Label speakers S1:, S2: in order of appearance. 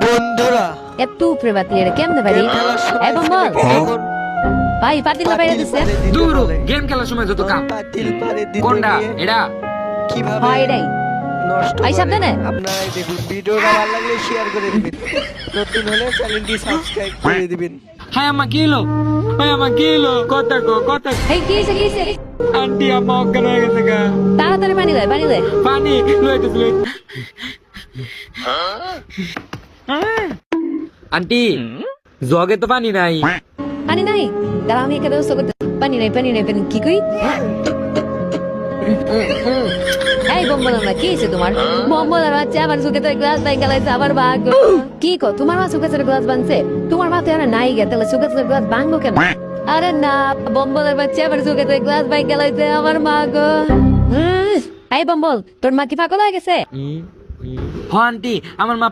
S1: বন্ধুরা
S2: এত উপরে বাতিল এটা কেমনে পারি এই বম্বল ভাই পাতিল বাইরে দিছে
S3: দূর গেম খেলার সময় যত কাম
S1: পাতিল পারে দিতে
S3: কোনটা
S1: গিয়ে
S3: এটা
S1: কিভাবে
S2: হয় এটাই
S1: নষ্ট
S2: ভাই,
S1: করে।
S2: সাবধানে।
S1: আপনারা দেখুন ভিডিওটা ভালো লাগলে শেয়ার করে দিবেন, নতুন হলে চ্যানেলটি সাবস্ক্রাইব করে দিবেন।
S3: হ্যাঁ আমা কি হলো ভাই আমা কি হলো কথা
S2: এই কি হইছে
S3: আন্টি আমা অজ্ঞান হয়ে গেছে গা
S2: তাড়াতাড়ি পানি দে
S3: পানি লইতেছিল আন্টি জগে তো পানি নাই
S2: পানি নাই দাঁড়া আমি এখানে ব্যবস্থা করতে পানি নাই কি কই এই বম্বল না কি হইছে তোমার বম্বল আর বাচ্চা আবার সুকে তো গ্লাস বাই গেলাইছে আবার ভাগ কি কো তোমার মা সুকে গ্লাস বানছে তোমার মা তো আর নাই গে তাহলে সুকে গ্লাস ভাঙবো কেন আরে না বম্বলের বাচ্চা আবার সুকে তো গ্লাস বাই গেলাইছে আমার মা গো এই বম্বল তোর মা কি পাগল হয়ে গেছে
S3: হ আন্টি আমার মা